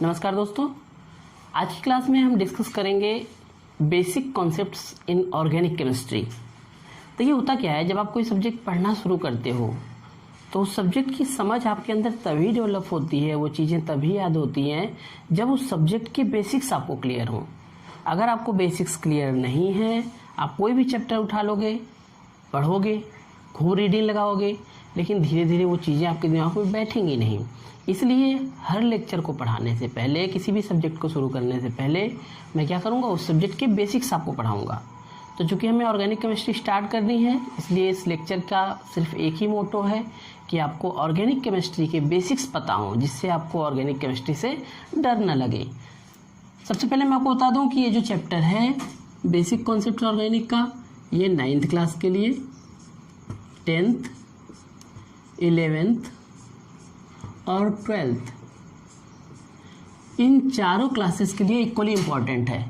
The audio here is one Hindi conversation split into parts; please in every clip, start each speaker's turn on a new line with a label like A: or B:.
A: नमस्कार दोस्तों, आज की क्लास में हम डिस्कस करेंगे basic concepts in organic chemistry. तो ये होता क्या है, जब आप कोई सब्जेक्ट पढ़ना शुरू करते हो तो उस सब्जेक्ट की समझ आपके अंदर तभी डेवलप होती है, वो चीज़ें तभी याद होती हैं जब उस सब्जेक्ट के बेसिक्स आपको क्लियर हों। अगर आपको बेसिक्स क्लियर नहीं है, आप कोई भी चैप्टर उठा लोगे, पढ़ोगे, खूब रीडिंग लगाओगे, लेकिन धीरे धीरे वो चीज़ें आपके दिमाग में बैठेंगी नहीं। इसलिए हर लेक्चर को पढ़ाने से पहले, किसी भी सब्जेक्ट को शुरू करने से पहले मैं क्या करूँगा, उस सब्जेक्ट के बेसिक्स आपको पढ़ाऊँगा। तो चूँकि हमें ऑर्गेनिक केमिस्ट्री स्टार्ट करनी है, इसलिए इस लेक्चर का सिर्फ एक ही मोटो है कि आपको ऑर्गेनिक केमिस्ट्री के बेसिक्स पता हों, जिससे आपको ऑर्गेनिक केमिस्ट्री से डर न लगे। सबसे पहले मैं आपको बता दूं कि ये जो चैप्टर है बेसिक कॉन्सेप्ट ऑर्गेनिक का, ये 9th क्लास के लिए, 10th, 11th और 12th, इन चारों क्लासेस के लिए इक्वली इम्पॉर्टेंट है।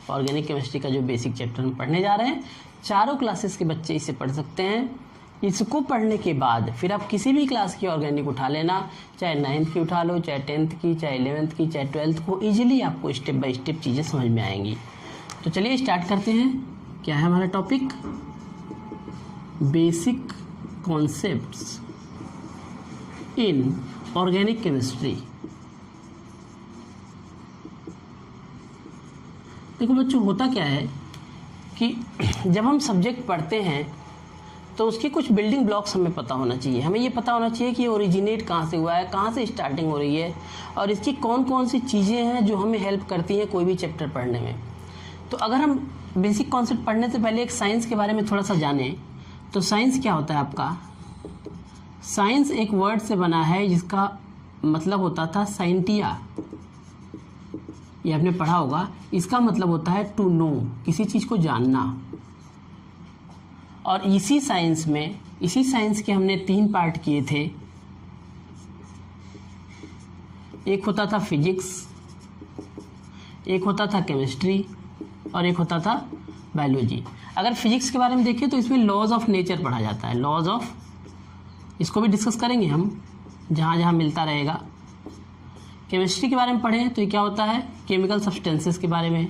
A: ऑर्गेनिक केमिस्ट्री का जो बेसिक चैप्टर हम पढ़ने जा रहे हैं, चारों क्लासेस के बच्चे इसे पढ़ सकते हैं। इसको पढ़ने के बाद फिर आप किसी भी क्लास की ऑर्गेनिक उठा लेना, चाहे 9th की उठा लो, चाहे 10th की, चाहे 11th की, चाहे 12th को, ईजिली आपको स्टेप बाय स्टेप चीज़ें समझ में आएंगी। तो चलिए स्टार्ट करते हैं। क्या है हमारा topic? Basic concepts in organic chemistry. देखो बच्चों, होता क्या है कि जब हम सब्जेक्ट पढ़ते हैं तो उसकी कुछ बिल्डिंग ब्लॉक्स हमें पता होना चाहिए। हमें ये पता होना चाहिए कि ओरिजिनेट कहाँ से हुआ है, कहाँ से स्टार्टिंग हो रही है, और इसकी कौन कौन सी चीज़ें हैं जो हमें हेल्प करती हैं कोई भी चैप्टर पढ़ने में। तो अगर हम बेसिक कॉन्सेप्ट पढ़ने से पहले एक साइंस के बारे में थोड़ा सा जानें, तो साइंस क्या होता है आपका? साइंस एक वर्ड से बना है जिसका मतलब होता था साइंटिया, ये आपने पढ़ा होगा। इसका मतलब होता है टू नो, किसी चीज़ को जानना। और इसी साइंस के हमने 3 पार्ट किए थे। एक होता था फिजिक्स, एक होता था केमिस्ट्री, और एक होता था बायोलॉजी। अगर फिजिक्स के बारे में देखें तो इसमें लॉज ऑफ नेचर पढ़ा जाता है, लॉज ऑफ, इसको भी डिस्कस करेंगे हम जहाँ जहाँ मिलता रहेगा। केमिस्ट्री के बारे में पढ़ें तो ये क्या होता है, केमिकल सब्सटेंसेस के बारे में।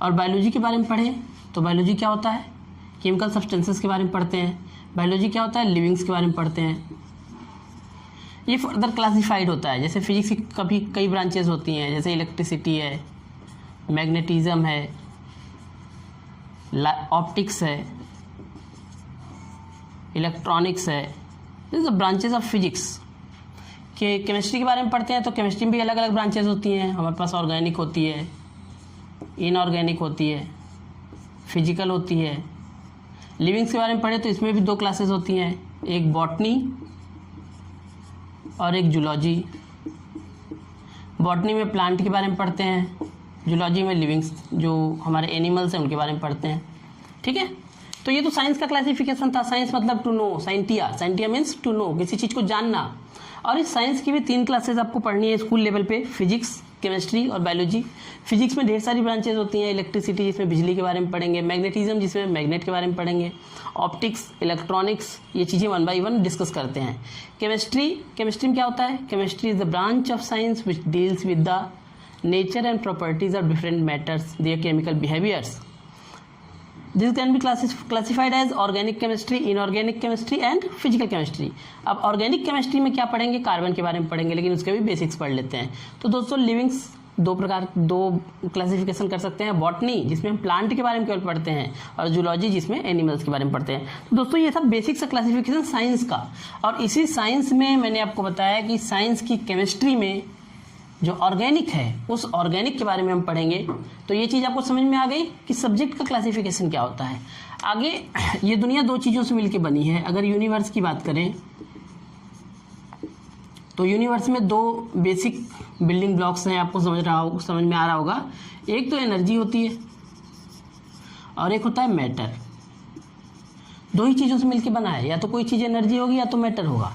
A: और बायोलॉजी के बारे में पढ़ें तो बायोलॉजी क्या होता है, केमिकल सब्सटेंसेस के बारे में पढ़ते हैं। बायोलॉजी क्या होता है, लिविंग्स के बारे में पढ़ते हैं। ये फर्दर क्लासिफाइड होता है, जैसे फिजिक्स की कई ब्रांचेस होती हैं, जैसे इलेक्ट्रिसिटी है, मैग्नेटिज्म है, ऑप्टिक्स है, इलेक्ट्रॉनिक्स है। This are branches of physics. के केमिस्ट्री के बारे में पढ़ते हैं तो केमिस्ट्री में भी अलग अलग ब्रांचेस होती हैं। हमारे पास ऑर्गेनिक होती है, इनऑर्गेनिक होती है, फिजिकल होती है। लिविंग्स के बारे में पढ़े तो इसमें भी 2 क्लासेस होती हैं, एक बॉटनी और एक जूलॉजी। बॉटनी में प्लांट के बारे में पढ़ते हैं, जूलॉजी में लिविंग्स जो हमारे एनिमल्स हैं उनके बारे में पढ़ते हैं। ठीक है, तो ये तो साइंस का क्लासिफिकेशन था। साइंस मतलब to know, scientia, scientia means to know, किसी चीज़ को जानना। और इस साइंस की भी 3 क्लासेस आपको पढ़नी है स्कूल लेवल पे, फिजिक्स, केमिस्ट्री और बायोलॉजी। फिजिक्स में ढेर सारी ब्रांचेस होती हैं, इलेक्ट्रिसिटी जिसमें बिजली के बारे में पढ़ेंगे, मैग्नेटिज्म जिसमें मैग्नेट के बारे में पढ़ेंगे, ऑप्टिक्स, इलेक्ट्रॉनिक्स, ये चीज़ें 1 by 1 डिस्कस करते हैं। केमिस्ट्री में क्या होता है? Chemistry is the branch of science which deals with the nature and properties of different matters, their chemical behaviours. This can be classified as organic chemistry, inorganic chemistry and physical chemistry. अब ऑर्गेनिक केमिस्ट्री में क्या पढ़ेंगे? कार्बन के बारे में पढ़ेंगे, लेकिन उसके भी बेसिक्स पढ़ लेते हैं। तो दोस्तों, लिविंग्स 2 क्लासिफिकेशन कर सकते हैं। बॉटनी जिसमें हम प्लांट के बारे में केवल पढ़ते हैं, और जूलॉजी जिसमें एनिमल्स के बारे में पढ़ते हैं। तो दोस्तों, ये सब बेसिक्स क्लासिफिकेशन साइंस का। और इसी साइंस में मैंने आपको बताया कि साइंस की केमिस्ट्री में जो ऑर्गेनिक है, उस ऑर्गेनिक के बारे में हम पढ़ेंगे। तो ये चीज़ आपको समझ में आ गई कि सब्जेक्ट का क्लासिफिकेशन क्या होता है। आगे ये दुनिया 2 चीज़ों से मिलकर बनी है। अगर यूनिवर्स की बात करें तो यूनिवर्स में 2 बेसिक बिल्डिंग ब्लॉक्स हैं, आपको समझ में आ रहा होगा। एक तो एनर्जी होती है और एक होता है मैटर। 2 ही चीज़ों से मिलकर बना है, या तो कोई चीज़ एनर्जी होगी या तो मैटर होगा।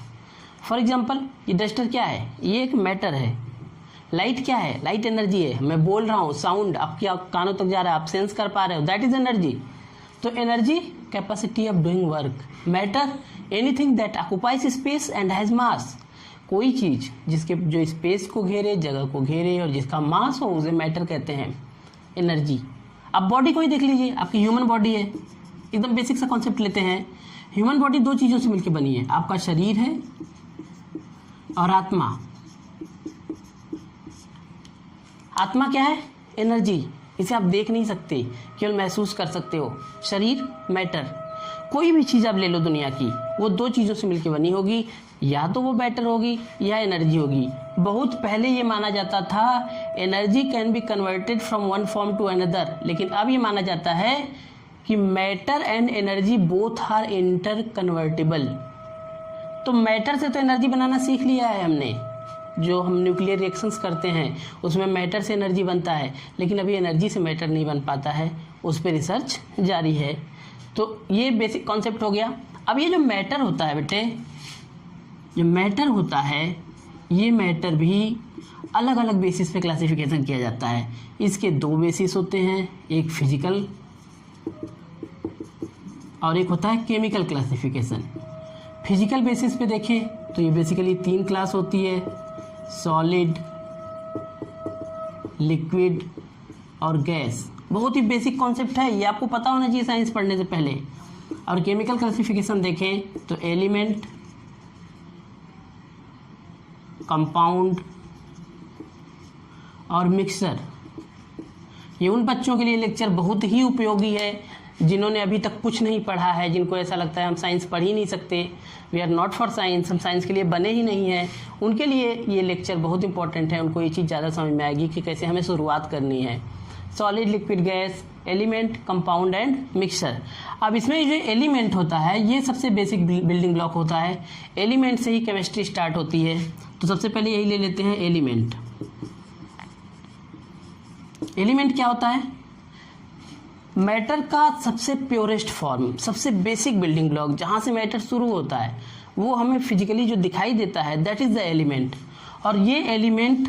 A: फॉर एग्जाम्पल, ये डस्टर क्या है? ये एक मैटर है। लाइट क्या है? लाइट एनर्जी है। मैं बोल रहा हूँ, साउंड आपके कानों तक जा रहा है, आप सेंस कर पा रहे हो, दैट इज एनर्जी। तो energy, capacity of doing work. Matter, anything that occupies space and has मास, कोई चीज़ जिसके जो स्पेस को घेरे, जगह को घेरे और जिसका मास हो उसे मैटर कहते हैं, एनर्जी। अब बॉडी को ही देख लीजिए, आपकी ह्यूमन बॉडी है, एकदम बेसिक सा कॉन्सेप्ट लेते हैं। ह्यूमन बॉडी दो चीज़ों से मिलकर बनी है, आपका शरीर है और आत्मा। आत्मा क्या है? एनर्जी। इसे आप देख नहीं सकते, केवल महसूस कर सकते हो। शरीर मैटर। कोई भी चीज़ आप ले लो दुनिया की, वो दो चीज़ों से मिलकर बनी होगी, या तो वो मैटर होगी या एनर्जी होगी। बहुत पहले ये माना जाता था energy can be converted from one form to another, लेकिन अब ये माना जाता है कि matter and energy both are interconvertible. तो मैटर से तो एनर्जी बनाना सीख लिया है हमने, जो हम न्यूक्लियर रिएक्शंस करते हैं उसमें मैटर से एनर्जी बनता है, लेकिन अभी एनर्जी से मैटर नहीं बन पाता है, उस पर रिसर्च जारी है। तो ये बेसिक कॉन्सेप्ट हो गया। अब ये जो मैटर होता है बेटे, जो मैटर होता है, ये मैटर भी अलग अलग बेसिस पे क्लासिफिकेशन किया जाता है। इसके दो बेसिस होते हैं, एक फिजिकल और एक होता है केमिकल क्लासिफिकेशन। फिजिकल बेसिस पे देखें तो ये बेसिकली 3 क्लास होती है, सॉलिड, लिक्विड और गैस। बहुत ही बेसिक कॉन्सेप्ट है, ये आपको पता होना चाहिए साइंस पढ़ने से पहले। और केमिकल क्लासिफिकेशन देखें तो एलिमेंट, कंपाउंड और मिक्सचर। ये उन बच्चों के लिए लेक्चर बहुत ही उपयोगी है जिन्होंने अभी तक कुछ नहीं पढ़ा है, जिनको ऐसा लगता है हम साइंस पढ़ ही नहीं सकते, we are not for science, हम साइंस के लिए बने ही नहीं हैं। उनके लिए ये लेक्चर बहुत इंपॉर्टेंट है, उनको ये चीज़ ज़्यादा समझ में आएगी कि कैसे हमें शुरुआत करनी है। Solid, liquid, gas, element, compound and mixture. अब इसमें जो एलिमेंट होता है ये सबसे बेसिक बिल्डिंग ब्लॉक होता है। एलिमेंट से ही केमिस्ट्री स्टार्ट होती है, तो सबसे पहले यही ले लेते हैं एलिमेंट। एलिमेंट क्या होता है? मैटर का सबसे प्योरेस्ट फॉर्म, सबसे बेसिक बिल्डिंग ब्लॉक, जहाँ से मैटर शुरू होता है, वो हमें फिजिकली जो दिखाई देता है, दैट इज़ द एलिमेंट। और ये एलिमेंट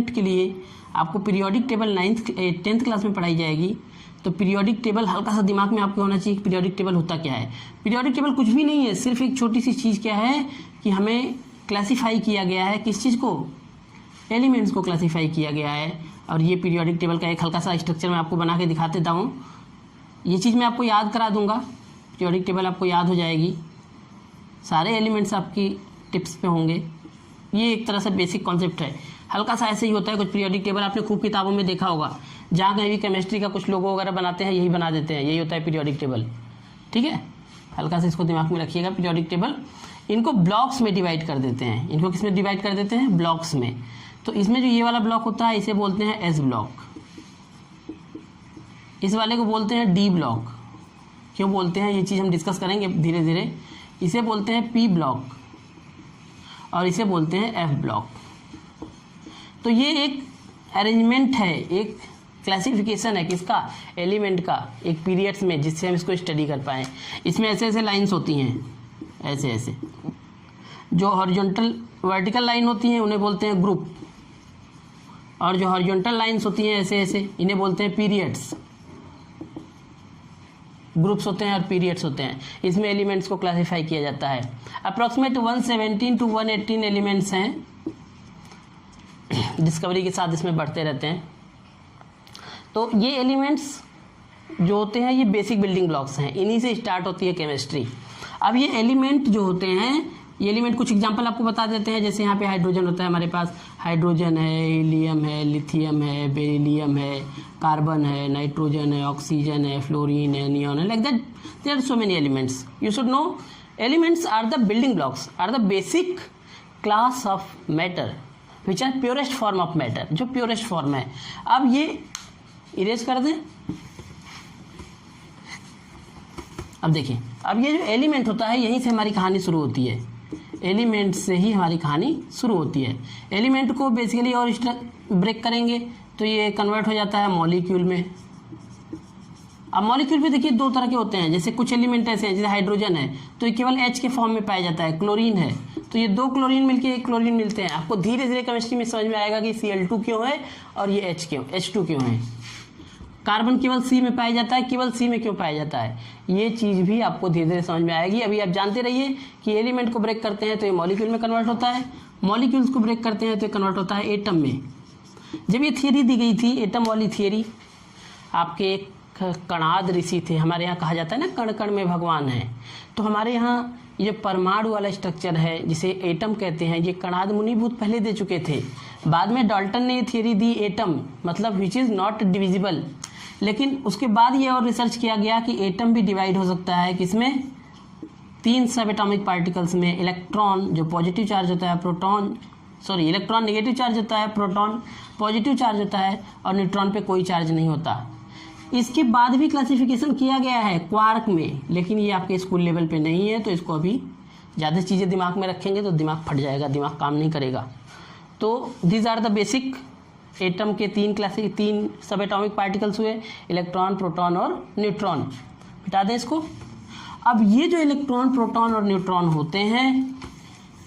A: के लिए आपको पीरियोडिक टेबल 10th क्लास में पढ़ाई जाएगी। तो पीरियोडिक टेबल हल्का सा दिमाग में आपको होना चाहिए। पीरियोडिक टेबल होता क्या है? पीरियोडिक टेबल कुछ भी नहीं है, सिर्फ एक छोटी सी चीज़ क्या है कि हमें क्लासीफाई किया गया है, किस चीज़ को? एलिमेंट्स को क्लासीफाई किया गया है। और ये पीरियोडिक टेबल का एक हल्का सा स्ट्रक्चर मैं आपको बना के दिखा देता हूँ। ये चीज़ मैं आपको याद करा दूंगा, पीरियोडिक टेबल आपको याद हो जाएगी, सारे एलिमेंट्स आपकी टिप्स पे होंगे। ये एक तरह से बेसिक कॉन्सेप्ट है, हल्का सा ऐसे ही होता है कुछ। पीरियोडिक टेबल आपने खूब किताबों में देखा होगा, जहाँ कहीं भी केमिस्ट्री का कुछ लोगो वगैरह बनाते हैं यही बना देते हैं, यही होता है पीरियोडिक टेबल। ठीक है, हल्का सा इसको दिमाग में रखिएगा। पीरियोडिक टेबल इनको ब्लॉक्स में डिवाइड कर देते हैं। इनको किस में डिवाइड कर देते हैं? ब्लॉक्स में। तो इसमें जो ये वाला ब्लॉक होता है इसे बोलते हैं एस ब्लॉक, इस वाले को बोलते हैं डी ब्लॉक। क्यों बोलते हैं ये चीज़ हम डिस्कस करेंगे धीरे धीरे। इसे बोलते हैं पी ब्लॉक और इसे बोलते हैं एफ ब्लॉक। तो ये एक अरेंजमेंट है, एक क्लासिफिकेशन है किसका? एलिमेंट का, एक पीरियड्स में, जिससे हम इसको स्टडी कर पाएँ। इसमें ऐसे ऐसे लाइन्स होती हैं, ऐसे ऐसे। जो हॉरिजॉन्टल वर्टिकल लाइन होती हैं उन्हें बोलते हैं ग्रुप, और जो हॉरिजॉन्टल लाइन्स होती हैं ऐसे ऐसे, इन्हें बोलते हैं पीरियड्स। ग्रुप्स होते हैं और पीरियड्स होते हैं। इसमें एलिमेंट्स को क्लासिफाई किया जाता है। अप्रॉक्सीमेट 117 to 118 एलिमेंट्स हैं, डिस्कवरी के साथ इसमें बढ़ते रहते हैं। तो ये एलिमेंट्स जो होते हैं ये बेसिक बिल्डिंग ब्लॉक्स हैं, इन्हीं से स्टार्ट होती है केमिस्ट्री। अब ये एलिमेंट जो होते हैं, ये एलिमेंट कुछ एग्जांपल आपको बता देते हैं। जैसे यहाँ पे हाइड्रोजन होता है, हमारे पास हाइड्रोजन है, हीलियम है, लिथियम है, बेरिलियम है, कार्बन है, नाइट्रोजन है, ऑक्सीजन है, फ्लोरीन है, नियॉन है, like that there are so many elements. You should know elements are the building blocks, are the basic class of matter which are purest form of matter, जो प्योरेस्ट फॉर्म है। अब ये इरेज कर दें। अब देखिए, अब ये जो एलिमेंट होता है यहीं से हमारी कहानी शुरू होती है। एलिमेंट से ही हमारी कहानी शुरू होती है। एलिमेंट को बेसिकली और ब्रेक करेंगे तो ये कन्वर्ट हो जाता है मॉलिक्यूल में। अब मॉलिक्यूल भी देखिए दो तरह के होते हैं। जैसे कुछ एलिमेंट ऐसे हैं, जैसे हाइड्रोजन है तो ये केवल H के फॉर्म में पाया जाता है। क्लोरीन है तो ये दो क्लोरीन मिलके एक क्लोरीन मिलते हैं। आपको धीरे धीरे केमिस्ट्री में समझ में आएगा कि Cl2 क्यों है और ये H2 क्यों है। कार्बन केवल सी में पाया जाता है, केवल सी में क्यों पाया जाता है, ये चीज़ भी आपको धीरे धीरे समझ में आएगी। अभी आप जानते रहिए कि एलिमेंट को ब्रेक करते हैं तो ये मॉलिक्यूल में कन्वर्ट होता है, मॉलिक्यूल्स को ब्रेक करते हैं तो ये कन्वर्ट होता है एटम में। जब ये थियरी दी गई थी एटम वाली थियरी, आपके एक कणाद ऋषि थे, हमारे यहाँ कहा जाता है ना कण कण में भगवान है, तो हमारे यहाँ ये परमाणु वाला स्ट्रक्चर है जिसे एटम कहते हैं, ये कणाद मुनिभूत पहले दे चुके थे। बाद में डाल्टन ने ये थियरी दी एटम मतलब विच इज़ नॉट डिविजिबल, लेकिन उसके बाद ये और रिसर्च किया गया कि एटम भी डिवाइड हो सकता है, किसमें, 3 सब एटॉमिक पार्टिकल्स में। इलेक्ट्रॉन जो पॉजिटिव चार्ज होता है, इलेक्ट्रॉन नेगेटिव चार्ज होता है, प्रोटॉन पॉजिटिव चार्ज होता है और न्यूट्रॉन पे कोई चार्ज नहीं होता। इसके बाद भी क्लासिफिकेशन किया गया है क्वार्क में, लेकिन ये आपके स्कूल लेवल पे नहीं है, तो इसको अभी ज़्यादा चीज़ें दिमाग में रखेंगे तो दिमाग फट जाएगा, दिमाग काम नहीं करेगा। तो these are the basic atom के 3 सब एटॉमिक पार्टिकल्स हुए, इलेक्ट्रॉन, प्रोटॉन और न्यूट्रॉन। मिटा दें इसको। अब ये जो इलेक्ट्रॉन, प्रोटॉन और न्यूट्रॉन होते हैं,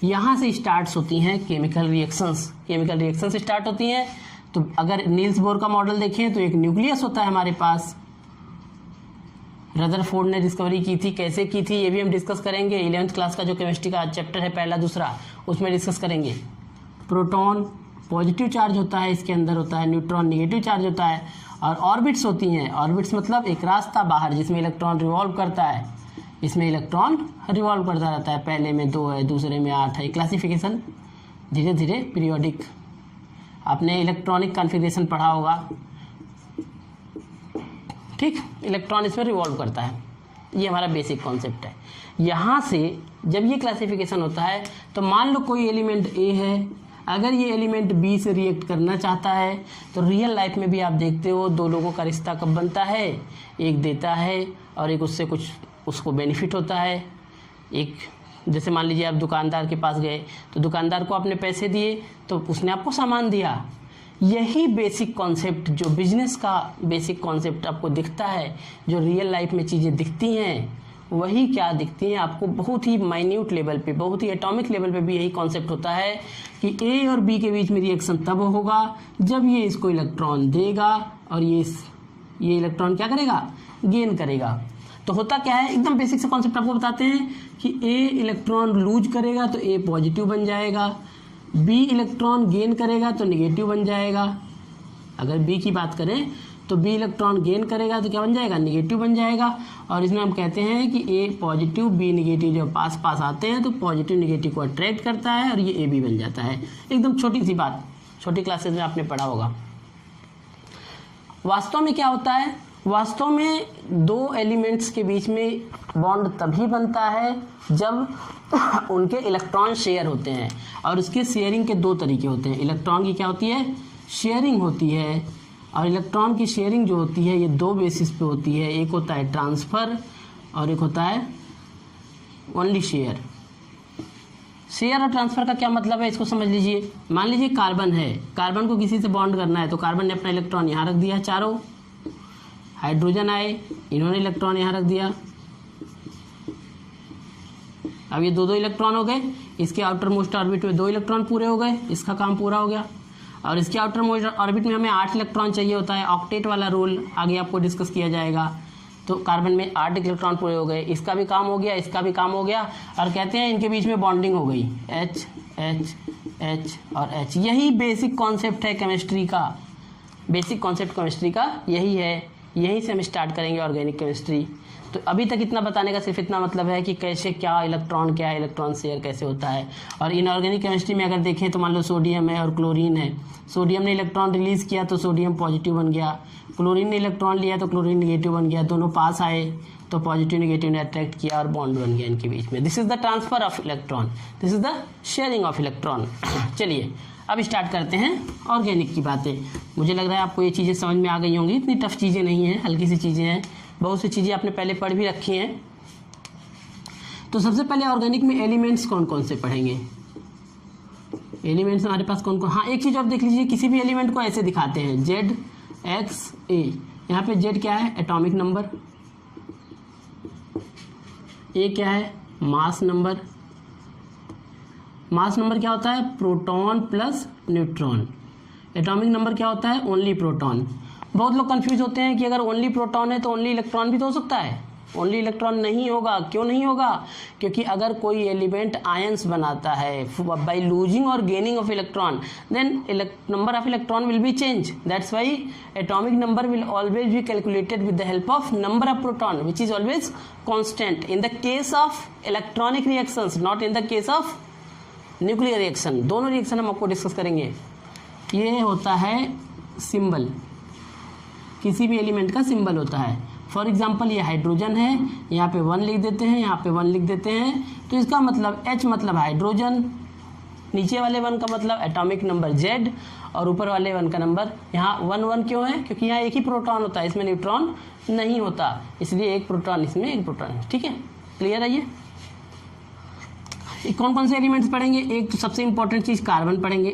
A: यहाँ से स्टार्ट होती हैं केमिकल रिएक्शंस स्टार्ट होती हैं। तो अगर नील्स बोर का मॉडल देखें तो एक न्यूक्लियस होता है हमारे पास, रदरफोर्ड ने डिस्कवरी की थी, कैसे की थी ये भी हम डिस्कस करेंगे। 11th क्लास का जो केमिस्ट्री का चैप्टर है पहला दूसरा, उसमें डिस्कस करेंगे। प्रोटॉन पॉजिटिव चार्ज होता है, इसके अंदर होता है, न्यूट्रॉन नेगेटिव चार्ज होता है, और ऑर्बिट्स होती हैं। ऑर्बिट्स मतलब एक रास्ता बाहर जिसमें इलेक्ट्रॉन रिवॉल्व करता है, इसमें इलेक्ट्रॉन रिवॉल्व करता रहता है, पहले में 2 है, दूसरे में 8 है। क्लासिफिकेशन धीरे धीरे पीरियोडिक, आपने इलेक्ट्रॉनिक कॉन्फ़िगरेशन पढ़ा होगा, ठीक, इलेक्ट्रॉन इसमें रिवॉल्व करता है। ये हमारा बेसिक कॉन्सेप्ट है। यहाँ से जब ये क्लासिफिकेशन होता है तो मान लो कोई एलिमेंट ए है, अगर ये एलिमेंट बी से रिएक्ट करना चाहता है तो रियल लाइफ में भी आप देखते हो 2 लोगों का रिश्ता कब बनता है, एक देता है और एक उससे कुछ उसको बेनिफिट होता है। एक जैसे मान लीजिए आप दुकानदार के पास गए तो दुकानदार को आपने पैसे दिए तो उसने आपको सामान दिया। यही बेसिक कॉन्सेप्ट, जो बिजनेस का बेसिक कॉन्सेप्ट आपको दिखता है, जो रियल लाइफ में चीज़ें दिखती हैं, वही क्या दिखती हैं आपको बहुत ही माइन्यूट लेवल पे, बहुत ही एटॉमिक लेवल पे भी यही कॉन्सेप्ट होता है कि ए और बी के बीच में रिएक्शन तब होगा जब ये इसको इलेक्ट्रॉन देगा और ये इलेक्ट्रॉन क्या करेगा, गेन करेगा। तो होता क्या है, एकदम बेसिक से कॉन्सेप्ट आपको बताते हैं कि ए इलेक्ट्रॉन लूज करेगा तो ए पॉजिटिव बन जाएगा, बी इलेक्ट्रॉन गेन करेगा तो निगेटिव बन जाएगा। अगर बी की बात करें तो बी इलेक्ट्रॉन गेन करेगा तो क्या बन जाएगा, निगेटिव बन जाएगा। और इसमें हम कहते हैं कि ए पॉजिटिव बी निगेटिव जब पास पास आते हैं तो पॉजिटिव निगेटिव को अट्रैक्ट करता है और ये ए बी बन जाता है। एकदम छोटी सी बात, छोटी क्लासेस में आपने पढ़ा होगा। वास्तव में क्या होता है, वास्तव में 2 एलिमेंट्स के बीच में बॉन्ड तभी बनता है जब उनके इलेक्ट्रॉन शेयर होते हैं, और उसके शेयरिंग के 2 तरीके होते हैं। इलेक्ट्रॉन की क्या होती है, शेयरिंग होती है, और इलेक्ट्रॉन की शेयरिंग जो होती है ये 2 बेसिस पे होती है। एक होता है ट्रांसफ़र और एक होता है ओनली शेयर। शेयर और ट्रांसफ़र का क्या मतलब है, इसको समझ लीजिए। मान लीजिए कार्बन है, कार्बन को किसी से बॉन्ड करना है तो कार्बन ने अपना इलेक्ट्रॉन यहाँ रख दिया, चारों हाइड्रोजन आए, इन्होंने इलेक्ट्रॉन यहाँ रख दिया। अब ये 2 इलेक्ट्रॉन हो गए, इसके आउटर मोस्ट ऑर्बिट में 2 इलेक्ट्रॉन पूरे हो गए, इसका काम पूरा हो गया। और इसके आउटर मोस्ट ऑर्बिट में हमें 8 इलेक्ट्रॉन चाहिए होता है, ऑक्टेट वाला रूल आगे आपको डिस्कस किया जाएगा। तो कार्बन में 8 इलेक्ट्रॉन पूरे हो गए, इसका भी काम हो गया, इसका भी काम हो गया, और कहते हैं इनके बीच में बॉन्डिंग हो गई, H H H और H। यही बेसिक कॉन्सेप्ट है केमिस्ट्री का, बेसिक कॉन्सेप्ट केमिस्ट्री का यही है। यहीं से हम स्टार्ट करेंगे ऑर्गेनिक केमिस्ट्री। तो अभी तक इतना बताने का सिर्फ इतना मतलब है कि कैसे क्या इलेक्ट्रॉन शेयर कैसे होता है। और इनऑर्गेनिक केमिस्ट्री में अगर देखें तो मान लो सोडियम है और क्लोरीन है, सोडियम ने इलेक्ट्रॉन रिलीज़ किया तो सोडियम पॉजिटिव बन गया, क्लोरीन ने इलेक्ट्रॉन लिया तो क्लोरीन निगेटिव बन गया, दोनों पास आए तो पॉजिटिव निगेटिव ने अट्रैक्ट किया और बॉन्ड बन गया इनके बीच में। This is the transfer of electron, this is the sharing of electron. चलिए अब स्टार्ट करते हैं ऑर्गेनिक की बातें। मुझे लग रहा है आपको ये चीज़ें समझ में आ गई होंगी, इतनी टफ चीज़ें नहीं हैं, हल्की सी चीज़ें हैं, बहुत सी चीज़ें आपने पहले पढ़ भी रखी हैं। तो सबसे पहले ऑर्गेनिक में एलिमेंट्स कौन कौन से पढ़ेंगे। एलिमेंट्स हमारे पास कौन कौन, हाँ एक चीज़ आप देख लीजिए, किसी भी एलिमेंट को ऐसे दिखाते हैं Z X A। यहाँ पे Z क्या है, एटॉमिक नंबर, A क्या है, मास नंबर। मास नंबर क्या होता है, proton plus neutron. Atomic number क्या होता है, ओनली प्रोटॉन। बहुत लोग कंफ्यूज होते हैं कि अगर ओनली प्रोटॉन है तो ओनली इलेक्ट्रॉन भी तो हो सकता है। ओनली इलेक्ट्रॉन नहीं होगा। क्यों नहीं होगा? क्योंकि अगर कोई एलिमेंट आयंस बनाता है बाय लूजिंग और gaining of electron, then number of electron will be change. That's why atomic number will always be calculated with the help of number of proton which is always constant in the case of electronic reactions, not in the case of nuclear reaction. दोनों रिएक्शन हम आपको डिस्कस करेंगे। ये होता है सिंबल, किसी भी एलिमेंट का सिंबल होता है। फॉर एग्जाम्पल ये हाइड्रोजन है, यहाँ पे 1 लिख देते हैं, यहाँ पे 1 लिख देते हैं, तो इसका मतलब H मतलब हाइड्रोजन, नीचे वाले 1 का मतलब एटॉमिक नंबर Z, और ऊपर वाले 1 का नंबर यहाँ 1 1 क्यों है? क्योंकि यहाँ एक ही प्रोटॉन होता है, इसमें न्यूट्रॉन नहीं होता, इसलिए एक प्रोटॉन इसमें, एक प्रोटॉन। ठीक है, क्लियर है ये? कौन कौन से एलिमेंट्स पढ़ेंगे? एक तो सबसे इंपॉर्टेंट चीज़ कार्बन पढ़ेंगे।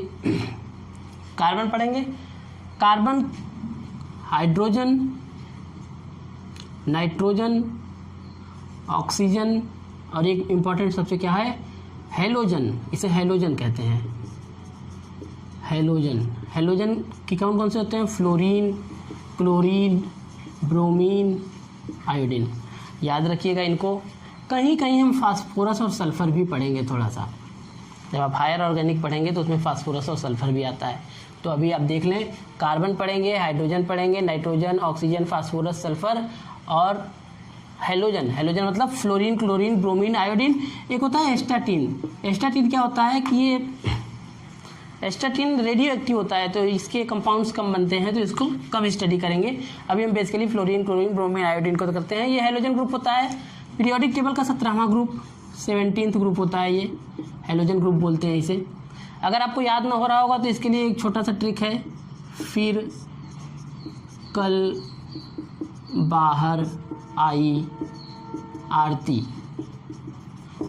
A: कार्बन पढ़ेंगे। कार्बन, हाइड्रोजन, नाइट्रोजन, ऑक्सीजन, और एक इंपॉर्टेंट सबसे क्या है? हेलोजन। इसे हेलोजन कहते हैं। हेलोजन। हेलोजन की कौन कौन से होते हैं? Fluorine, chlorine, bromine, iodine. याद रखिएगा इनको। कहीं कहीं हम फास्फोरस और सल्फर भी पढ़ेंगे थोड़ा सा। जब आप हायर ऑर्गेनिक पढ़ेंगे तो उसमें फास्फोरस और सल्फर भी आता है। तो अभी आप देख लें, कार्बन पढ़ेंगे, हाइड्रोजन पढ़ेंगे, नाइट्रोजन, ऑक्सीजन, फास्फोरस, सल्फर और हेलोजन। हेलोजन मतलब फ्लोरीन, क्लोरीन, ब्रोमीन, आयोडीन। एक होता है एस्टाटीन। एस्टाटीन क्या होता है कि ये एस्टाटीन रेडियो एक्टिव होता है, तो इसके कंपाउंड्स कम बनते हैं, तो इसको कम स्टडी करेंगे। अभी हम basically fluorine, chlorine, bromine, iodine को करते हैं। ये हेलोजन ग्रुप होता है, पीरियोडिक टेबल का 17वां ग्रुप, 17th ग्रुप होता है, ये हेलोजन ग्रुप बोलते हैं इसे। अगर आपको याद ना हो रहा होगा तो इसके लिए एक छोटा सा ट्रिक है। फिर कल बाहर आई आरती।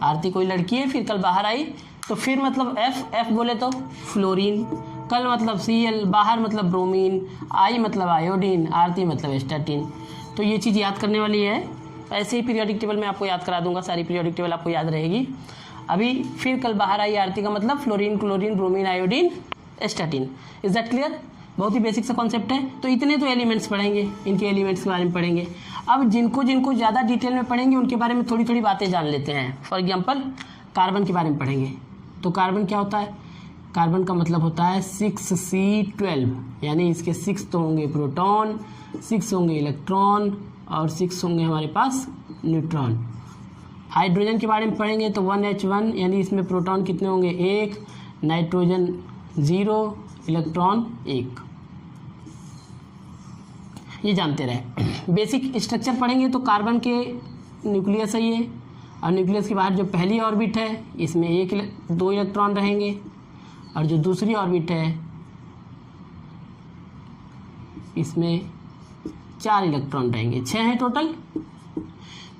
A: आरती कोई लड़की है, फिर कल बाहर आई, तो फिर मतलब एफ बोले तो फ्लोरीन, कल मतलब Cl, बाहर मतलब ब्रोमीन, आई मतलब आयोडीन, आरती मतलब एस्टाटीन। तो ये चीज़ याद करने वाली है। ऐसे ही पीरियोडिक टेबल में आपको याद करा दूंगा, सारी पीरियोडिक टेबल आपको याद रहेगी। अभी फिर कल बाहर आई आरती का मतलब fluorine, chlorine, bromine, iodine, astatine. Is that clear? बहुत ही बेसिक सा कॉन्सेप्ट है। तो इतने तो एलिमेंट्स पढ़ेंगे, इनके एलिमेंट्स के बारे में पढ़ेंगे। अब जिनको ज़्यादा डिटेल में पढ़ेंगे उनके बारे में थोड़ी थोड़ी बातें जान लेते हैं। फॉर एग्जांपल कार्बन के बारे में पढ़ेंगे। तो कार्बन क्या होता है? कार्बन का मतलब होता है 6C12, यानी इसके 6 तो होंगे प्रोटॉन, 6 होंगे इलेक्ट्रॉन और 6 होंगे हमारे पास न्यूट्रॉन। हाइड्रोजन के बारे में पढ़ेंगे तो 1H1, यानी इसमें प्रोटॉन कितने होंगे? 1, नाइट्रोजन 0, इलेक्ट्रॉन 1। ये जानते रहे। बेसिक स्ट्रक्चर पढ़ेंगे तो कार्बन के न्यूक्लियस है ये, और न्यूक्लियस के बाहर जो पहली ऑर्बिट है इसमें 2 इलेक्ट्रॉन रहेंगे, और जो दूसरी ऑर्बिट है इसमें 4 इलेक्ट्रॉन रहेंगे। 6 हैं टोटल।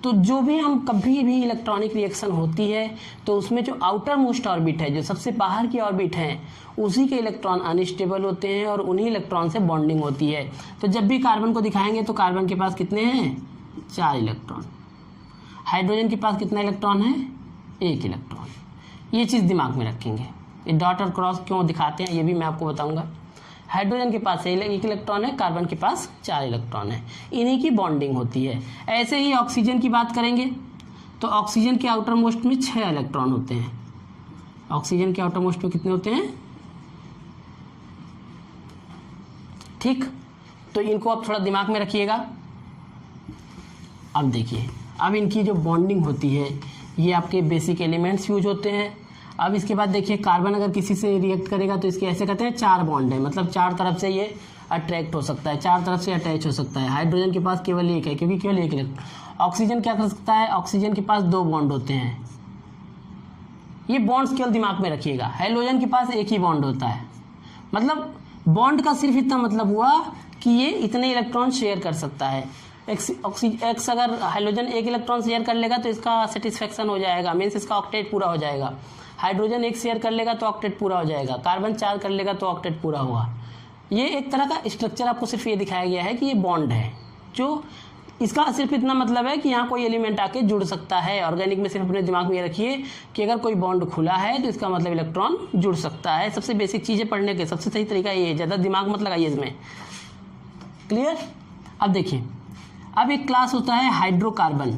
A: तो जो भी हम कभी भी इलेक्ट्रॉनिक रिएक्शन होती है तो उसमें जो आउटर मोस्ट ऑर्बिट है, जो सबसे बाहर की ऑर्बिट है, उसी के इलेक्ट्रॉन अनस्टेबल होते हैं और उन्हीं इलेक्ट्रॉन से बॉन्डिंग होती है। तो जब भी कार्बन को दिखाएंगे तो कार्बन के पास कितने हैं? 4 इलेक्ट्रॉन। हाइड्रोजन के पास कितना इलेक्ट्रॉन है? 1 इलेक्ट्रॉन। ये चीज़ दिमाग में रखेंगे। ये डॉट और क्रॉस क्यों दिखाते हैं ये भी मैं आपको बताऊंगा। हाइड्रोजन के पास 1 इलेक्ट्रॉन है, कार्बन के पास 4 इलेक्ट्रॉन है, इन्हीं की बॉन्डिंग होती है। ऐसे ही ऑक्सीजन की बात करेंगे तो ऑक्सीजन के आउटर मोस्ट में 6 इलेक्ट्रॉन होते हैं। ऑक्सीजन के आउटर मोस्ट में कितने होते हैं? ठीक, तो इनको आप थोड़ा दिमाग में रखिएगा। अब देखिए, अब इनकी जो बॉन्डिंग होती है, ये आपके बेसिक एलिमेंट्स यूज होते हैं। अब इसके बाद देखिए, कार्बन अगर किसी से रिएक्ट करेगा तो इसके ऐसे कहते हैं 4 बॉन्ड है, मतलब 4 तरफ से ये अट्रैक्ट हो सकता है, 4 तरफ से अटैच हो सकता है। हाइड्रोजन के पास केवल 1 है, क्योंकि केवल 1 इलेक्ट्रॉन। ऑक्सीजन क्या कर सकता है? ऑक्सीजन के पास 2 बॉन्ड होते हैं। ये बॉन्ड्स केवल दिमाग में रखिएगा। हाइड्रोजन के पास 1 ही बॉन्ड होता है। मतलब बॉन्ड का सिर्फ इतना मतलब हुआ कि ये इतने इलेक्ट्रॉन शेयर कर सकता है। एक्स अगर हाइड्रोजन 1 इलेक्ट्रॉन शेयर कर लेगा तो इसका सेटिस्फेक्शन हो जाएगा, मीन्स इसका ऑक्टेट पूरा हो जाएगा। हाइड्रोजन 1 शेयर कर लेगा तो ऑक्टेट पूरा हो जाएगा। कार्बन 4 कर लेगा तो ऑक्टेट पूरा होगा। ये एक तरह का स्ट्रक्चर आपको सिर्फ ये दिखाया गया है कि ये बॉन्ड है, जो इसका सिर्फ इतना मतलब है कि यहाँ कोई एलिमेंट आके जुड़ सकता है। ऑर्गेनिक में सिर्फ अपने दिमाग में ये रखिए कि अगर कोई बॉन्ड खुला है तो इसका मतलब इलेक्ट्रॉन जुड़ सकता है। सबसे बेसिक चीज़ें पढ़ने के सबसे सही तरीका ये है, ज़्यादा दिमाग मत लगाइए इसमें। क्लियर। अब देखिए, अब एक क्लास होता है हाइड्रोकार्बन।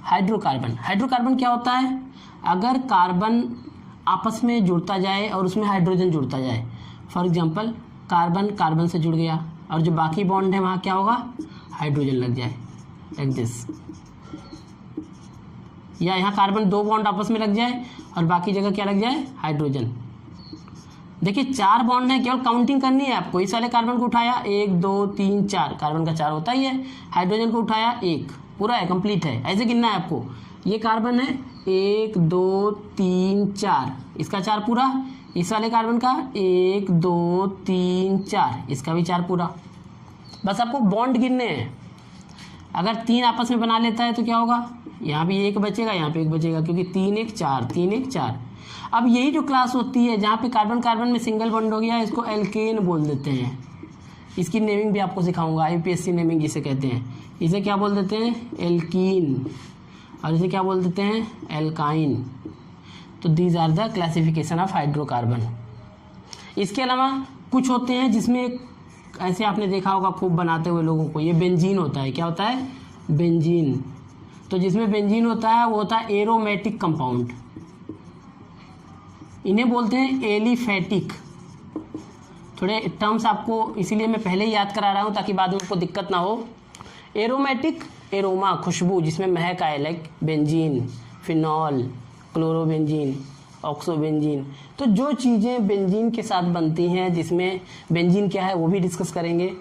A: हाइड्रोकार्बन क्या होता है? अगर कार्बन आपस में जुड़ता जाए और उसमें हाइड्रोजन जुड़ता जाए, फॉर एग्जांपल कार्बन कार्बन से जुड़ गया और जो बाकी बॉन्ड है वहाँ क्या होगा? हाइड्रोजन लग जाए, लाइक दिस। या यहाँ कार्बन 2 बॉन्ड आपस में लग जाए और बाकी जगह क्या लग जाए? हाइड्रोजन। देखिए 4 बॉन्ड है, केवल काउंटिंग करनी है आपको। इस वाले कार्बन को उठाया 1 2 3 4, कार्बन का 4 होता ही है। हाइड्रोजन को उठाया 1, पूरा है, कंप्लीट है। ऐसे गिनना है आपको। ये कार्बन है 1 2 3 4, इसका 4 पूरा। इस वाले कार्बन का 1 2 3 4, इसका भी 4 पूरा। बस आपको बॉन्ड गिनने हैं। अगर 3 आपस में बना लेता है तो क्या होगा? यहाँ भी 1 बचेगा, यहाँ पे 1 बचेगा, क्योंकि 3 1 4, 3 1 4। अब यही जो क्लास होती है जहाँ पे कार्बन कार्बन में सिंगल बॉन्ड हो गया, इसको एल्केन बोल देते हैं। इसकी नेमिंग भी आपको सिखाऊंगा, यूपीएससी नेमिंग इसे कहते हैं। इसे क्या बोल देते हैं? एल्कीन। और इसे क्या बोल देते हैं? एल्काइन। तो these are the classification of hydrocarbon. इसके अलावा कुछ होते हैं जिसमें ऐसे आपने देखा होगा खूब बनाते हुए लोगों को, ये बेंजीन होता है। क्या होता है? बेंजीन। तो जिसमें बेंजीन होता है वो होता है एरोमेटिक कंपाउंड। इन्हें बोलते हैं एलिफेटिक। थोड़े टर्म्स आपको इसीलिए मैं पहले ही याद करा रहा हूँ ताकि बाद में आपको दिक्कत ना हो। एरोमेटिक, एरोमा खुशबू, जिसमें महक आए, लाइक बेंजीन, फिनॉल, क्लोरोबेंजीन, ऑक्सोबेंजीन। तो जो चीज़ें बेंजीन के साथ बनती हैं, जिसमें बेंजीन क्या है वो भी डिस्कस करेंगे।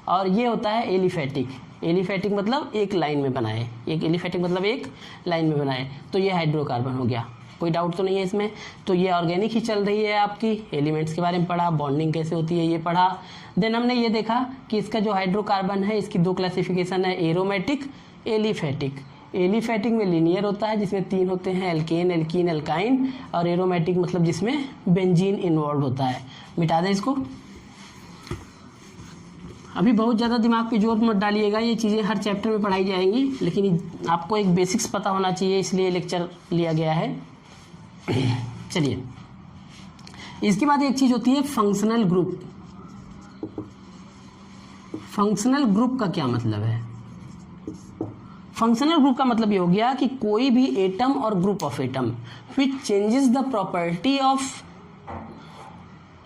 A: और ये होता है एलिफेटिक। एलिफेटिक मतलब एक लाइन में बनाए, एक एलिफेटिक मतलब एक लाइन में बनाए। तो ये हाइड्रोकार्बन हो गया, कोई डाउट तो नहीं है इसमें। तो ये ऑर्गेनिक ही चल रही है आपकी। एलिमेंट्स के बारे में पढ़ा, बॉन्डिंग कैसे होती है ये पढ़ा। देन हमने ये देखा कि इसका जो हाइड्रोकार्बन है इसकी 2 क्लासिफिकेशन है, एरोमेटिक, एलिफेटिक। एलिफेटिक में लीनियर होता है जिसमें 3 होते हैं, एल्केन, एल्कीन, एल्काइन। और एरोमेटिक मतलब जिसमें बेंजीन इन्वॉल्व होता है। मिटा दें इसको। अभी बहुत ज़्यादा दिमाग पे जोर मत डालिएगा, ये चीज़ें हर चैप्टर में पढ़ाई जाएंगी, लेकिन आपको एक बेसिक्स पता होना चाहिए, इसलिए लेक्चर लिया गया है। चलिए, इसके बाद एक चीज़ होती है फंक्शनल ग्रुप। फंक्शनल ग्रुप का क्या मतलब है? फंक्शनल ग्रुप का मतलब ये हो गया कि कोई भी एटम और group of atom which changes the property of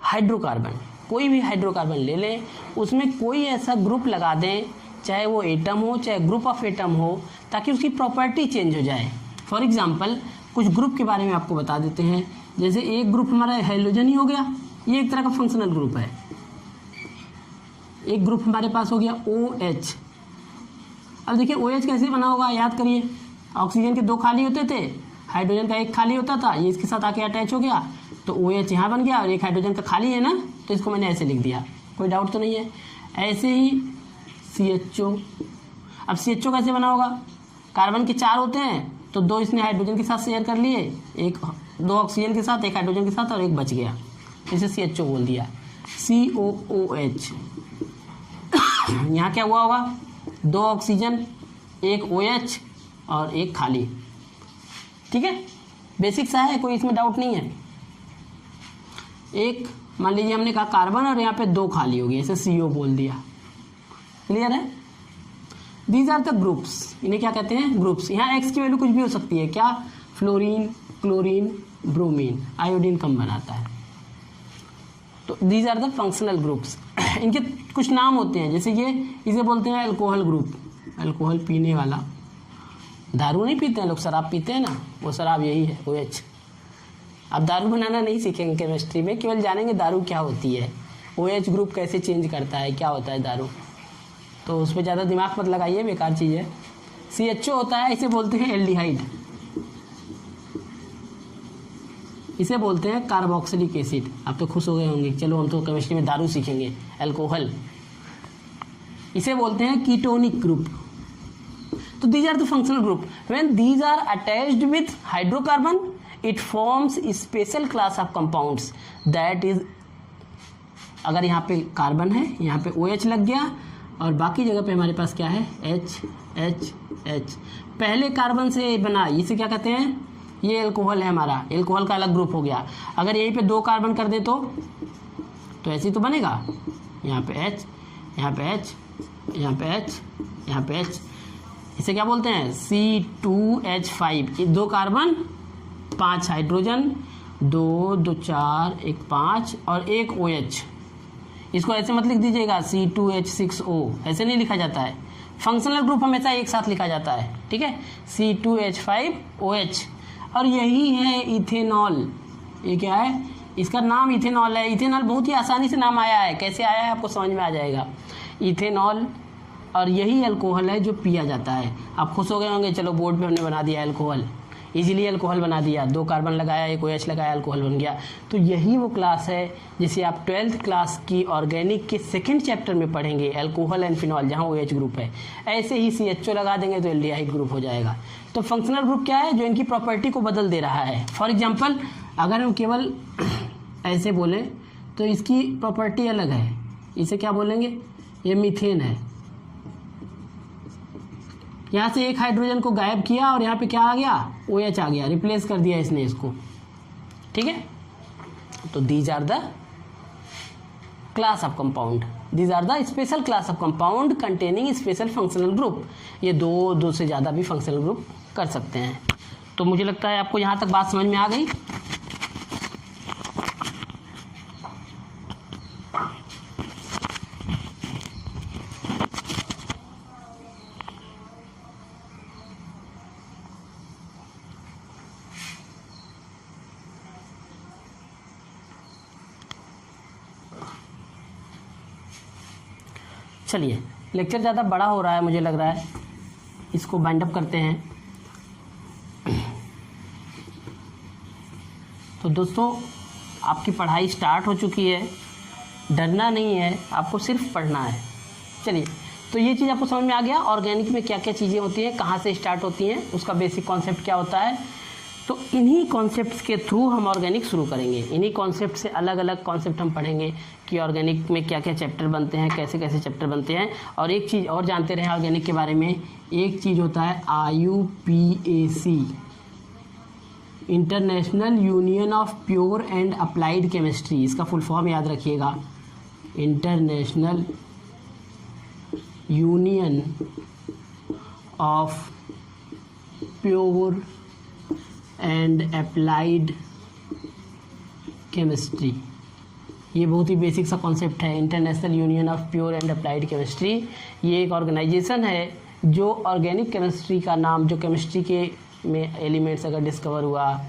A: hydrocarbon. कोई भी हाइड्रोकार्बन ले लें, उसमें कोई ऐसा ग्रुप लगा दें, चाहे वो एटम हो चाहे ग्रुप ऑफ एटम हो, ताकि उसकी प्रॉपर्टी चेंज हो जाए। फॉर एग्जांपल कुछ ग्रुप के बारे में आपको बता देते हैं। जैसे एक ग्रुप हमारा हैलोजन ही हो गया, ये एक तरह का फंक्शनल ग्रुप है। एक ग्रुप हमारे पास हो गया OH। अब देखिए OH कैसे बना होगा, याद करिए। ऑक्सीजन के 2 खाली होते थे, हाइड्रोजन का 1 खाली होता था, ये इसके साथ आके अटैच हो गया तो OH यहाँ बन गया, और एक हाइड्रोजन का खाली है ना, तो इसको मैंने ऐसे लिख दिया, कोई डाउट तो नहीं है। ऐसे ही CHO। अब CHO कैसे बना होगा? कार्बन के 4 होते हैं तो 2 इसने हाइड्रोजन के साथ शेयर कर लिए, 2 ऑक्सीजन के साथ, 1 हाइड्रोजन के साथ, और 1 बच गया, इसे CHO बोल दिया। COOH। यहाँ क्या हुआ होगा? 2 ऑक्सीजन, 1 OH और 1 खाली। ठीक है, बेसिक सा है, कोई इसमें डाउट नहीं है। एक मान लीजिए हमने कहा कार्बन और यहाँ पे 2 खाली हो गई, ऐसे CO बोल दिया। क्लियर है? These are the groups. इन्हें क्या कहते हैं? ग्रुप्स। यहाँ X की वैल्यू कुछ भी हो सकती है, क्या? फ्लोरीन, क्लोरीन, ब्रोमीन, आयोडीन कम बनाता है। तो these are the functional groups. इनके कुछ नाम होते हैं, जैसे ये, इसे बोलते हैं अल्कोहल ग्रुप। अल्कोहल पीने वाला, दारू नहीं पीते हैं लोग, शराब पीते हैं ना, वो शराब यही है, OH। अब दारू बनाना नहीं सीखेंगे केमिस्ट्री में, केवल जानेंगे दारू क्या होती है, OH ग्रुप कैसे चेंज करता है, क्या होता है दारू। तो उस पर ज़्यादा दिमाग मत लगाइए, बेकार चीज़ है। CHO होता है, इसे बोलते हैं एल्डिहाइड। इसे बोलते हैं कार्बोक्सिलिक एसिड। आप तो खुश हो गए होंगे, चलो हम तो केमिस्ट्री में दारू सीखेंगे। अल्कोहल, इसे बोलते हैं कीटोनिक ग्रुप। तो these are the functional group. When these are attached with hydrocarbon, it forms special class of compounds that is, अगर यहाँ पे कार्बन है, यहाँ पे OH लग गया, और बाकी जगह पे हमारे पास क्या है? H। पहले कार्बन से बना, इसे क्या कहते हैं? ये अल्कोहल है हमारा, अल्कोहल का अलग ग्रुप हो गया। अगर यहीं पे 2 कार्बन कर दे तो ऐसे तो बनेगा, यहाँ पे H, यहाँ पे H, यहाँ पे H, यहाँ पे H। इसे क्या बोलते हैं? C2H5। 2 कार्बन 5 हाइड्रोजन, 2 2 4 1 5 और 1 OH। इसको ऐसे मत लिख दीजिएगा C2H6O, ऐसे नहीं लिखा जाता है। फंक्शनल ग्रुप हमेशा एक साथ लिखा जाता है, ठीक है। C2H5OH। और यही है इथेनॉल। ये क्या है? इसका नाम इथेनॉल है। इथेनॉल बहुत ही आसानी से नाम आया है, कैसे आया है आपको समझ में आ जाएगा। इथेनॉल, और यही अल्कोहल है जो पिया जाता है। आप खुश हो गए होंगे, चलो बोर्ड पे हमने बना दिया अल्कोहल, इजीली अल्कोहल बना दिया। 2 कार्बन लगाया, 1 OH लगाया, अल्कोहल बन गया। तो यही वो क्लास है जिसे आप 12th क्लास की ऑर्गेनिक के 2nd चैप्टर में पढ़ेंगे, अल्कोहल एंड फिनॉल, जहाँ OH ग्रुप है। ऐसे ही CHO लगा देंगे तो एल्डिहाइड ग्रुप हो जाएगा। तो फंक्शनल ग्रुप क्या है? जो इनकी प्रॉपर्टी को बदल दे रहा है। फॉर एग्जाम्पल, अगर हम केवल ऐसे बोले तो इसकी प्रॉपर्टी अलग है। इसे क्या बोलेंगे? ये मीथेन है। यहाँ से एक हाइड्रोजन को गायब किया और यहाँ पे क्या आ गया? OH आ गया, रिप्लेस कर दिया इसने इसको, ठीक है। तो these are the class of compound, these are the special class of compound containing special functional group. ये दो से ज़्यादा भी फंक्शनल ग्रुप कर सकते हैं। तो मुझे लगता है आपको यहाँ तक बात समझ में आ गई। चलिए, लेक्चर ज़्यादा बड़ा हो रहा है मुझे लग रहा है, इसको बाइंड अप करते हैं। तो दोस्तों, आपकी पढ़ाई स्टार्ट हो चुकी है, डरना नहीं है, आपको सिर्फ पढ़ना है। चलिए, तो ये चीज़ आपको समझ में आ गया, ऑर्गेनिक में क्या क्या चीज़ें होती हैं, कहाँ से स्टार्ट होती हैं, उसका बेसिक कॉन्सेप्ट क्या होता है। तो इन्हीं कॉन्सेप्ट्स के थ्रू हम ऑर्गेनिक शुरू करेंगे। इन्हीं कॉन्सेप्ट से अलग अलग कॉन्सेप्ट हम पढ़ेंगे कि ऑर्गेनिक में क्या क्या चैप्टर बनते हैं, कैसे कैसे चैप्टर बनते हैं। और एक चीज़ और जानते रहें ऑर्गेनिक के बारे में, एक चीज़ होता है IUPAC, international union of pure and applied chemistry. इसका फुल फॉर्म याद रखिएगा, international union of pure and applied chemistry. ये बहुत ही बेसिक सा कॉन्सेप्ट है, international union of pure and applied chemistry. ये एक ऑर्गेनाइजेशन है जो ऑर्गेनिक केमिस्ट्री का नाम, जो केमिस्ट्री के में एलिमेंट्स अगर डिस्कवर हुआ,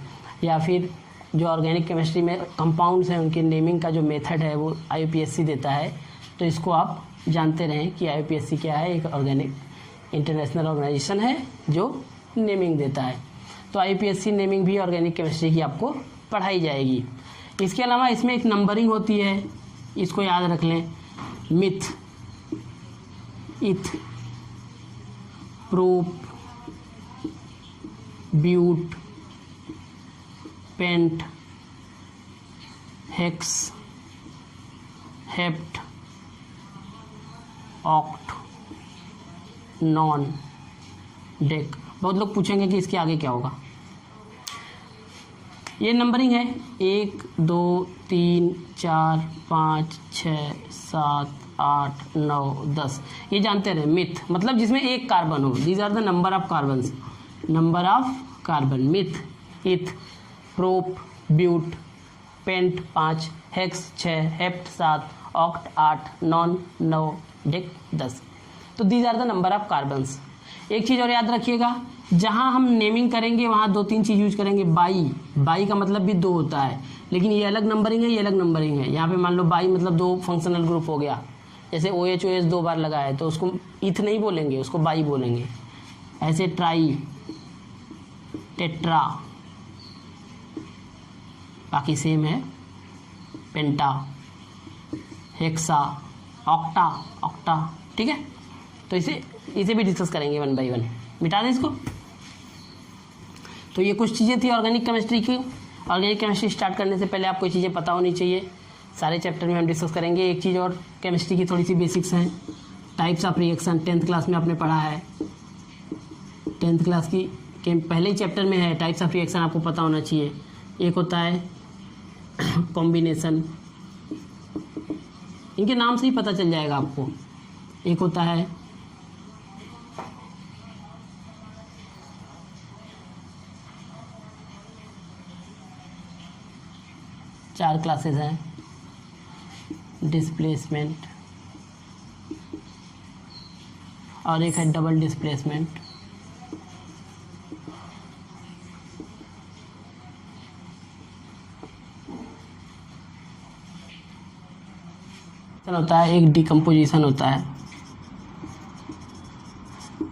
A: या फिर जो ऑर्गेनिक केमिस्ट्री में कंपाउंड्स हैं उनके नेमिंग का जो मेथड है वो IUPAC देता है। तो इसको आप जानते रहें कि IUPAC क्या है, एक ऑर्गेनिक इंटरनेशनल ऑर्गेनाइजेशन है जो नेमिंग देता है। तो IUPAC नेमिंग भी ऑर्गेनिक केमिस्ट्री की आपको पढ़ाई जाएगी। इसके अलावा इसमें एक नंबरिंग होती है, इसको याद रख लें। Meth, eth, prop, but, pent, hex, hept, oct, non, dec. बहुत लोग पूछेंगे कि इसके आगे क्या होगा। ये नंबरिंग है 1 2 3 4 5 6 7 8 9 10। ये जानते रहे। मिथ मतलब जिसमें एक कार्बन हो, these are the number of carbons, number of carbon. Meth, eth, prop, but, pent 5, hex 6, hept 7, oct 8, non 9, dec 10। तो these are the number of carbons. एक चीज़ और याद रखिएगा, जहाँ हम नेमिंग करेंगे वहाँ 2-3 चीज़ यूज करेंगे। बाई का मतलब भी 2 होता है, लेकिन ये अलग नंबरिंग है, ये अलग नंबरिंग है। यहाँ पे मान लो बाई मतलब 2 फंक्शनल ग्रुप हो गया। जैसे OH 2 बार लगा है तो उसको इथ नहीं बोलेंगे, उसको बाई बोलेंगे। ऐसे ट्राई, टेट्रा, बाकी सेम है, पेंटा, हेक्सा, ऑक्टा, ठीक है। तो इसे भी डिस्कस करेंगे 1 बाई 1। मिटा दें इसको। तो ये कुछ चीज़ें थी ऑर्गेनिक केमिस्ट्री की। ऑर्गेनिक केमिस्ट्री स्टार्ट करने से पहले आपको चीज़ें पता होनी चाहिए। सारे चैप्टर में हम डिस्कस करेंगे। एक चीज़ और केमिस्ट्री की थोड़ी सी बेसिक्स हैं, types of reaction. 10th class में आपने पढ़ा है, 10th क्लास की के पहले ही चैप्टर में है। टाइप्स ऑफ रिएक्शन आपको पता होना चाहिए। एक होता है कॉम्बिनेशन, इनके नाम से ही पता चल जाएगा आपको। एक होता है चार क्लासेस हैं, डिस्प्लेसमेंट, और एक है डबल डिस्प्लेसमेंट। होता है एक डिकम्पोजिशन होता है,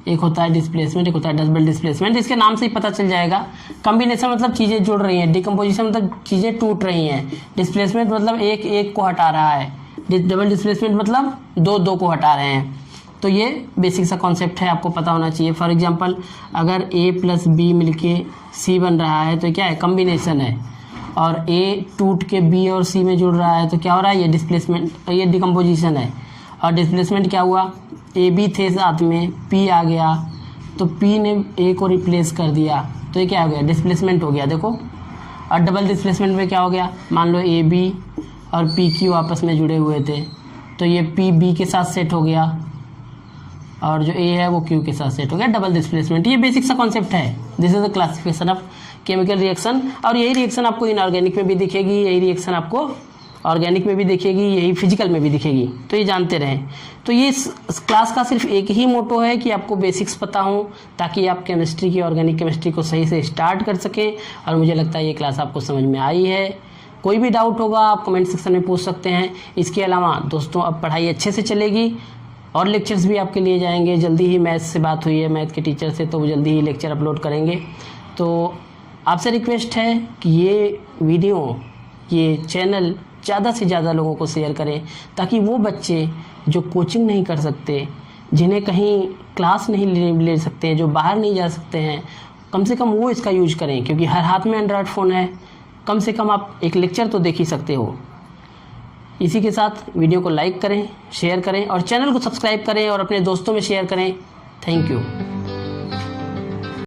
A: एक होता है डिस्प्लेसमेंट, एक होता है डबल डिस्प्लेसमेंट। इसके नाम से ही पता चल जाएगा। कम्बिनेशन मतलब चीज़ें जुड़ रही हैं, डिकम्पोजिशन मतलब चीज़ें टूट रही हैं, डिस्प्लेसमेंट मतलब एक एक को हटा रहा है, डबल डिस्प्लेसमेंट मतलब दो दो को हटा रहे हैं। तो ये बेसिक सा कॉन्सेप्ट है, आपको पता होना चाहिए। फॉर एग्जांपल अगर ए प्लस बी मिलके सी बन रहा है तो क्या है, कम्बिनेशन है। और ए टूट के बी और सी में जुड़ रहा है तो क्या हो रहा है, ये डिस्प्लेसमेंट, ये डिकम्पोजिशन है। और डिस्प्लेसमेंट क्या हुआ, ए बी थे साथ में, पी आ गया तो पी ने ए को रिप्लेस कर दिया तो ये क्या हो गया, डिस्प्लेसमेंट हो गया। देखो, और डबल डिस्प्लेसमेंट में क्या हो गया, मान लो ए बी और पी क्यू आपस में जुड़े हुए थे तो ये पी बी के साथ सेट हो गया और जो ए है वो क्यू के साथ सेट हो गया, डबल डिस्प्लेसमेंट। ये बेसिक सा कॉन्सेप्ट है। This is the classification of chemical reaction. और यही रिएक्शन आपको इनऑर्गेनिक में भी दिखेगी, यही रिएक्शन आपको ऑर्गेनिक में भी दिखेगी, यही फिजिकल में भी दिखेगी। तो ये जानते रहें। तो ये इस क्लास का सिर्फ एक ही मोटो है कि आपको बेसिक्स पता हो ताकि आप केमिस्ट्री की, ऑर्गेनिक केमिस्ट्री को सही से स्टार्ट कर सकें। और मुझे लगता है ये क्लास आपको समझ में आई है। कोई भी डाउट होगा आप कमेंट सेक्शन में पूछ सकते हैं। इसके अलावा दोस्तों अब पढ़ाई अच्छे से चलेगी और लेक्चर्स भी आपके लिए जाएंगे। जल्दी ही मैथ से बात हुई है, मैथ के टीचर से, तो वो जल्दी ही लेक्चर अपलोड करेंगे। तो आपसे रिक्वेस्ट है कि ये वीडियो, ये चैनल ज़्यादा से ज़्यादा लोगों को शेयर करें ताकि वो बच्चे जो कोचिंग नहीं कर सकते, जिन्हें कहीं क्लास नहीं ले सकते हैं, जो बाहर नहीं जा सकते हैं, कम से कम वो इसका यूज करें। क्योंकि हर हाथ में एंड्रॉयड फ़ोन है, कम से कम आप एक लेक्चर तो देख ही सकते हो। इसी के साथ वीडियो को लाइक करें, शेयर करें और चैनल को सब्सक्राइब करें और अपने दोस्तों में शेयर करें। Thank you.